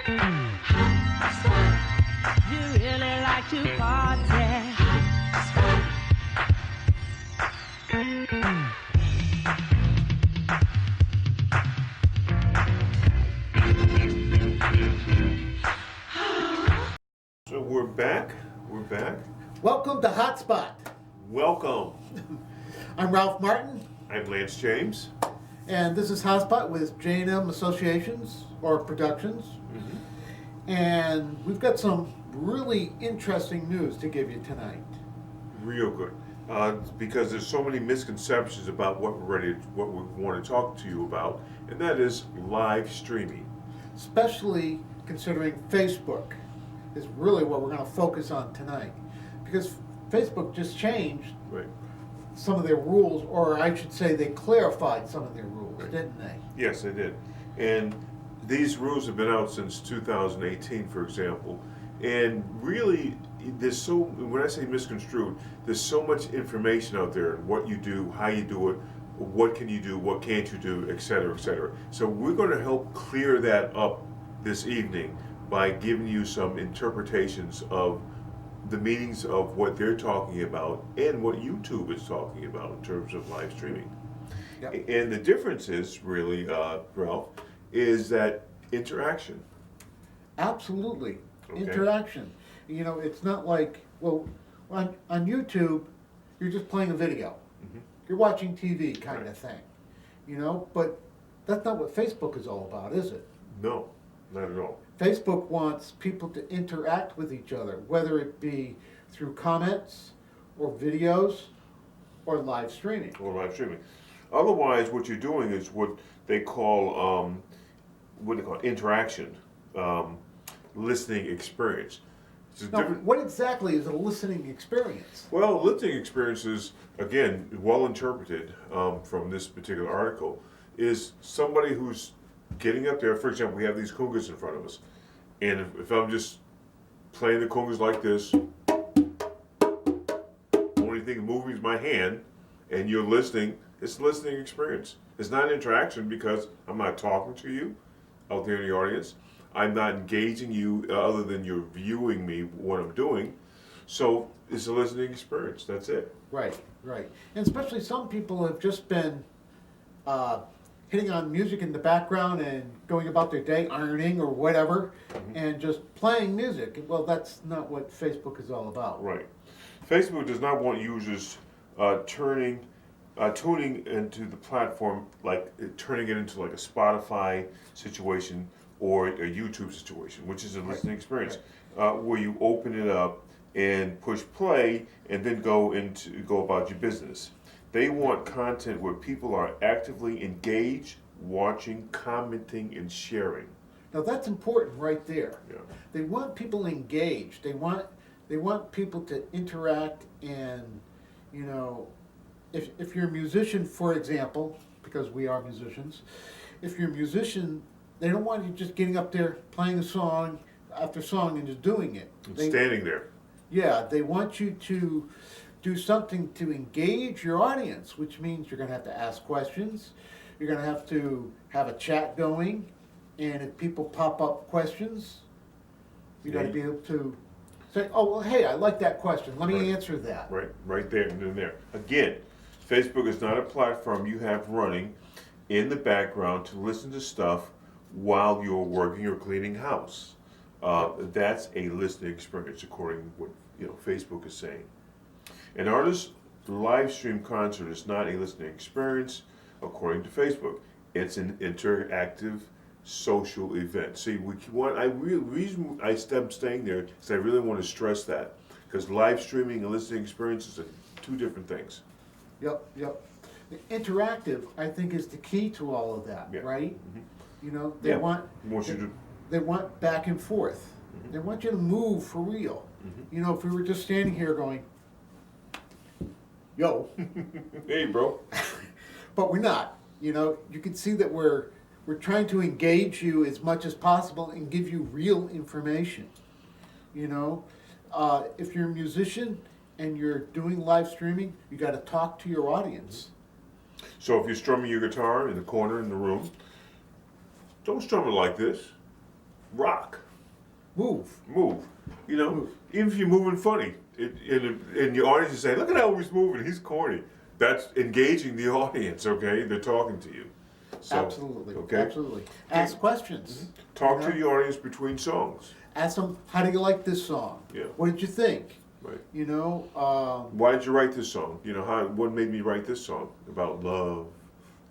You really like to party. So we're back. We're back. Welcome to Hotspot. Welcome. I'm Ralph Martin, I'm Lance James. and this is Hotspot with J&M Associations or Productions. And we've got some really interesting news to give you tonight. Real good. Because there's so many misconceptions about what we want to talk to you about, and that is live streaming. Especially considering Facebook is really what we're going to focus on tonight. Because Facebook just changed Right. some of their rules, or I should say they clarified some of their rules, Right. didn't they? Yes, they did. And these rules have been out since 2018, for example. And really, when I say misconstrued, there's so much information out there, what you do, how you do it, what can you do, what can't you do, et cetera, et cetera. So we're going to help clear that up this evening by giving you some interpretations of the meanings of what they're talking about and what YouTube is talking about in terms of live streaming. Yep. And the difference is really, Ralph, is that interaction. Absolutely. Okay. Interaction. You know, it's not like, well, on YouTube, you're just playing a video. Mhm. You're watching TV kind Right. of thing. You know, but that's not what Facebook is all about, is it? No, not at all. Facebook wants people to interact with each other, whether it be through comments or videos or live streaming. Or live streaming. Otherwise, what you're doing is what they call interaction, listening experience. It's a Now, different. what exactly is a listening experience? Well, listening experiences, again, well interpreted from this particular article, is somebody who's getting up there. For example, we have these congas in front of us, and if I'm just playing the congas like this, only thing moving is my hand, and you're listening. It's a listening experience. It's not an interaction because I'm not talking to you out there in the audience. I'm not engaging you other than you're viewing me, what I'm doing. So it's a listening experience. That's it. Right, right. And especially some people have just been hitting on music in the background and going about their day, ironing or whatever, and just playing music. Well, that's not what Facebook is all about. Right. Facebook does not want users tuning into the platform, like turning it into like a Spotify situation or a YouTube situation, which is a listening experience, where you open it up and push play and then go about your business. They want content where people are actively engaged, watching, commenting, and sharing. Now that's important right there. Yeah. They want people engaged. They want people to interact, and you know, if you're a musician, for example, because we are musicians, if you're a musician, they don't want you just getting up there playing a song after song and just doing it. Standing there. Yeah, they want you to do something to engage your audience, which means you're going to have to ask questions, you're going to have a chat going, and if people pop up questions, you got to be able to say, oh, well, hey, I like that question, let me Right. answer that. Right there and then there. Again, Facebook is not a platform you have running in the background to listen to stuff while you're working or cleaning house. That's a listening experience, according to what Facebook is saying. An artist's live stream concert is not a listening experience, according to Facebook. It's an interactive social event. See, reason I'm staying there is I really want to stress that, because live streaming and listening experiences are two different things. Yep. The interactive, I think, is the key to all of that, Yeah. right? Mm-hmm. You know, they want back and forth. They want you to move for real. Mhm. You know, if we were just standing here going, yo, Hey, bro. but we're not. You know, you can see that we're trying to engage you as much as possible and give you real information. You know, if you're a musician and you're doing live streaming, you got to talk to your audience. So if you're strumming your guitar in the corner in the room, don't strum it like this. rock. Move. You know, Move. even if you're moving funny, and your audience is saying, "Look at how he's moving. He's corny." That's engaging the audience. Okay, they're talking to you. So, Absolutely. Okay. Absolutely. Ask questions. Talk You know? to your audience between songs. Ask them, how do you like this song? Yeah. What did you think? Right. You know, Why did you write this song? You know, what made me write this song about love?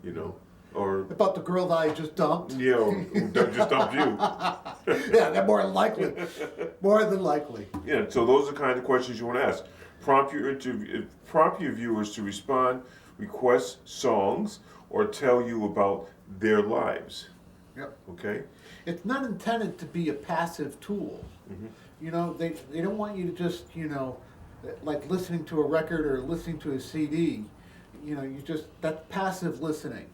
You know, or about the girl that I just dumped. you know, who just dumped you. Yeah, they're more likely. More than likely. Yeah. So those are the kind of questions you want to ask. Prompt your viewers to respond, request songs, or tell you about their lives. Yep. Okay. It's not intended to be a passive tool. You know, they don't want you to just, you know, like listening to a record or listening to a CD, you know, that's passive listening.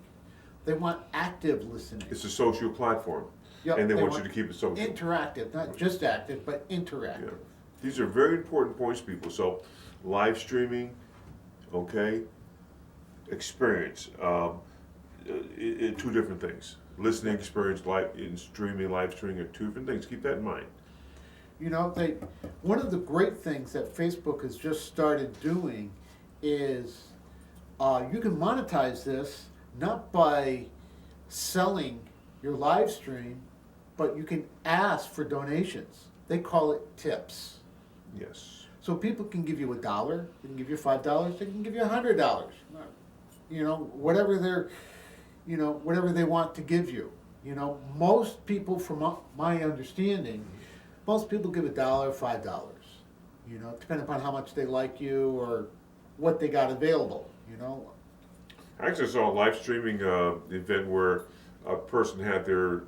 They want active listening. It's a social platform, Yep, and they want you to keep it social. Interactive, not just active, but interactive. Yeah. These are very important points, people. So, live streaming, okay, experience. Two different things. Listening experience, live streaming are two different things. Keep that in mind. You know, one of the great things that Facebook has just started doing is you can monetize this not by selling your live stream, but you can ask for donations. They call it tips. Yes. So people can give you $1, they can give you $5, they can give you $100. You know, whatever whatever they want to give you. You know, most people, from my understanding, most people give $1, $5. You know, depending upon how much they like you or what they got available. You know. I actually saw a live streaming event where a person had their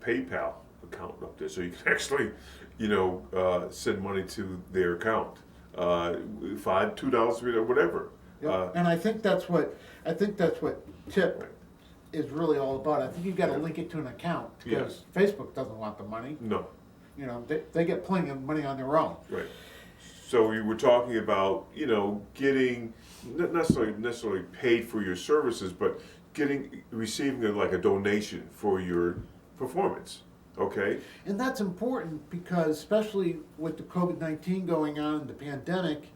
PayPal account up there, so you can actually, you know, send money to their account, $2, $3, whatever. Yep. And I think that's what tip is really all about. I think you've got to link it to an account because Facebook doesn't want the money. No. You know, they get plenty of money on their own. Right. So we were talking about, you know, getting not necessarily paid for your services, but receiving like a donation for your performance. Okay. And that's important because, especially with the COVID-19 going on and the pandemic,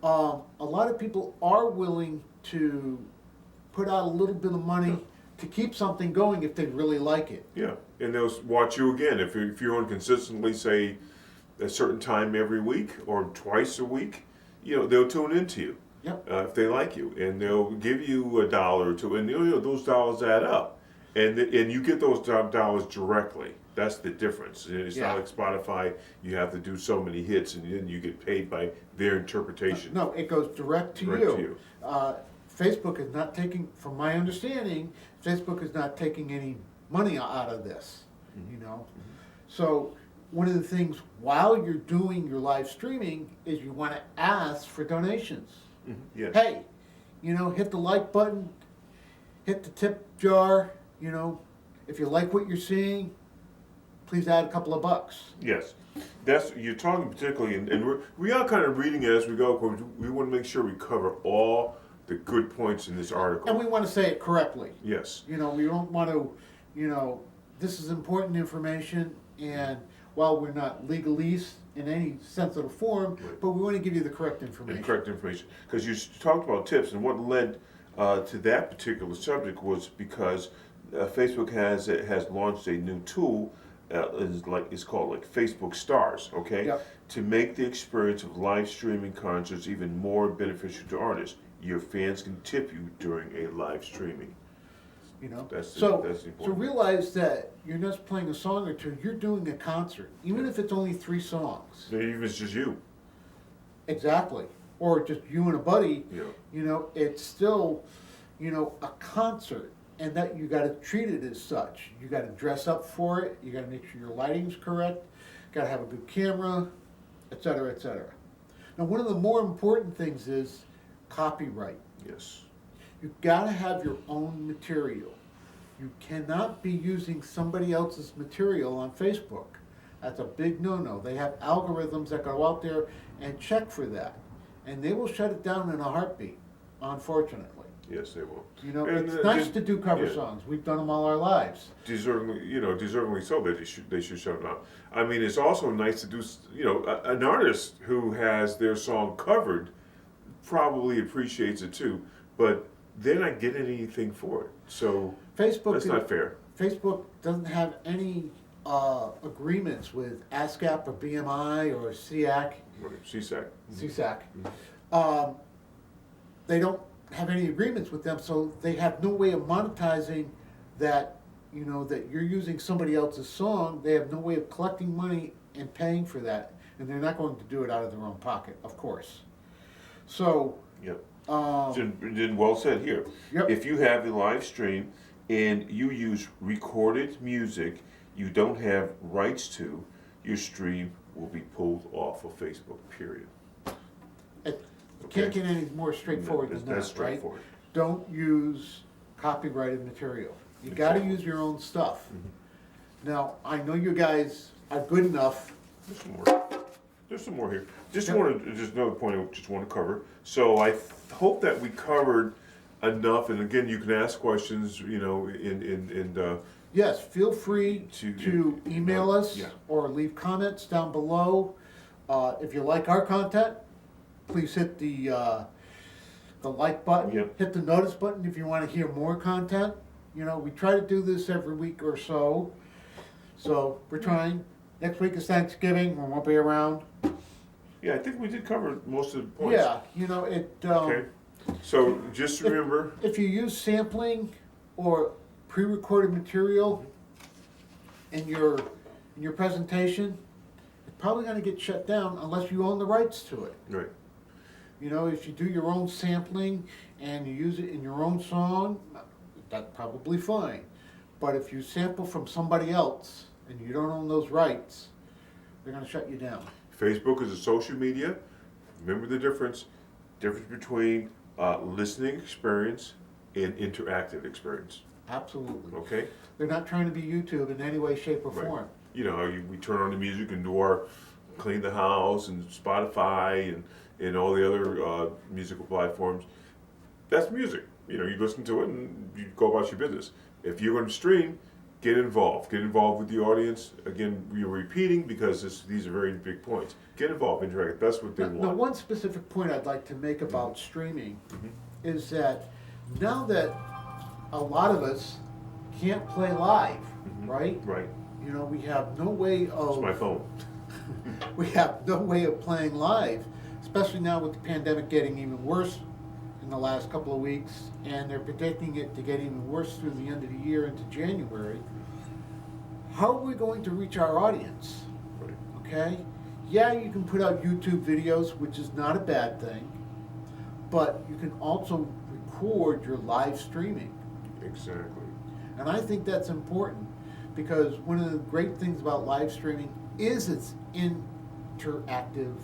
a lot of people are willing to put out a little bit of money to keep something going if they really like it. Yeah, and they'll watch you again if you're on consistently, say, a certain time every week or twice a week. You know, they'll tune into you. Yep. If they like you, and they'll give you $1 or $2, and you know, those dollars add up, and you get those dollars directly. That's the difference. It's not like Spotify. You have to do so many hits, and then you get paid by their interpretation. No, it goes direct to you. Facebook is not taking, from my understanding, Facebook is not taking any money out of this. You know, so one of the things while you're doing your live streaming is you want to ask for donations. Yes. Hey, you know, hit the like button, hit the tip jar. You know, if you like what you're seeing, please add a couple of bucks. Yes, you're talking particularly, and we are kind of reading it as we go. Because we want to make sure we cover all the good points in this article. And we want to say it correctly. Yes. You know, we don't want to, you know, this is important information, and while we're not legalese in any sense of the form, but we want to give you the correct information. Because you talked about tips, and what led to that particular subject was because Facebook has launched a new tool. It's called like Facebook Stars, okay? Yep. To make the experience of live streaming concerts even more beneficial to artists. Your fans can tip you during a live streaming. You know, That's so important. realize that you're not just playing a song or two, you're doing a concert, even if it's only 3 songs. Maybe even it's just you. Exactly. Or just you and a buddy, Yeah. you know, it's still, you know, a concert, and that you gotta treat it as such. You gotta dress up for it, you gotta make sure your lighting's correct, gotta have a good camera, et cetera, et cetera. Now, one of the more important things is copyright. Yes. You've got to have your own material. You cannot be using somebody else's material on Facebook. That's a big no-no. They have algorithms that go out there and check for that. And they will shut it down in a heartbeat, unfortunately. Yes, they will. You know, And, it's nice to do cover yeah. songs. We've done them all our lives. Deservingly so. That they should shut them out. I mean, it's also nice to do. An artist who has their song covered probably appreciates it too, but they're not getting anything for it. So that's not fair. Facebook doesn't have any agreements with ASCAP or BMI or SEAC. Right, CSAC. CSAC. They don't have any agreements with them, so they have no way of monetizing that, that you're using somebody else's song. They have no way of collecting money and paying for that, and they're not going to do it out of their own pocket, of course. So, Yep. Well said here. Yep. If you have a live stream and you use recorded music you don't have rights to, your stream will be pulled off of Facebook, period. it Okay. can't get any more straightforward than That's that, right? straightforward. Don't use copyrighted material. You got to Exactly. use your own stuff. Mm-hmm. Now, I know you guys are good enough. There's some more. There's some more here. Just another point I just want to cover. So I hope that we covered enough. And again, you can ask questions. Yes, feel free to email us yeah. or leave comments down below. If you like our content, please hit the like button. Yep. Hit the notice button if you want to hear more content. We try to do this every week or so. So we're trying. Next week is Thanksgiving. We won't be around. Yeah, I think we did cover most of the points. Yeah, Okay. So just remember. if you use sampling or pre-recorded material in your presentation, it's probably going to get shut down unless you own the rights to it. Right. If you do your own sampling and you use it in your own song, that's probably fine. But if you sample from somebody else and you don't own those rights, they're going to shut you down. Facebook is a social media. Remember the difference between listening experience and interactive experience. Absolutely. Okay. They're not trying to be YouTube in any way, shape, or Right. form. We turn on the music and do our clean the house and Spotify and all the other musical platforms. That's music. You listen to it and you go about your business. If you're going to stream, get involved. Get involved with the audience. Again, we're repeating because these are very big points. Get involved, interact. That's what they Now, want. one specific point I'd like to make about streaming is that now that a lot of us can't play live, right? Right. We have no way It's of my phone. we have no way of playing live, especially now with the pandemic getting even worse in the last couple of weeks, and they're predicting it to get even worse through the end of the year into January. How are we going to reach our audience? Right. Okay? Yeah, you can put out YouTube videos, which is not a bad thing, but you can also record your live streaming. Exactly. And I think that's important because one of the great things about live streaming is its interactive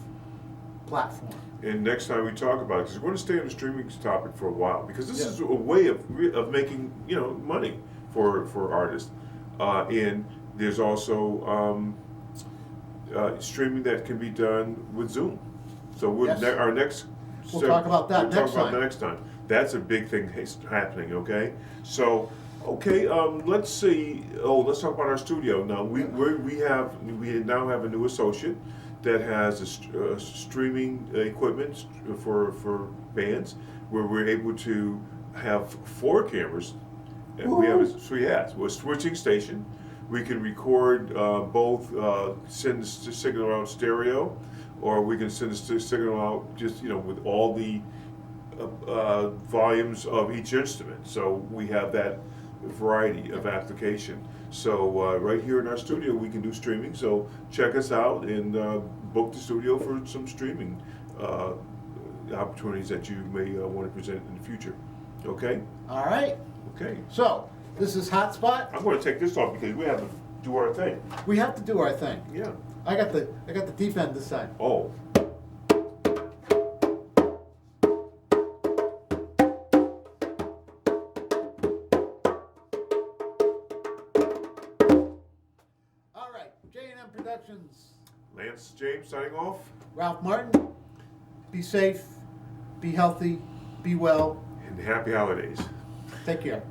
platform. And next time we talk about it, because we're going to stay on the streaming topic for a while, because this Yeah. is a way of making money for artists, and there's also streaming that can be done with Zoom. So Yes. our next We'll talk about that we'll talk next about time. that next time. That's a big thing happening. Okay, so. Okay, let's see. Oh, let's talk about our studio now. We now have a new associate that has a streaming equipment for bands, where we're able to have 4 cameras. And we have a switching station. We can record both, send the signal out stereo, or we can send the signal out just with all the volumes of each instrument. So we have that variety of application. So right here in our studio we can do streaming, so check us out and book the studio for some streaming opportunities that you may want to present in the future. Okay? All right. Okay. So, this is Hotspot. I'm going to take this off because we have to do our thing. We have to do our thing. Yeah. I got the deep end this time. Oh. All right, J&M Productions. Lance James signing off. Ralph Martin. Be safe, be healthy, be well. and happy holidays. Take care.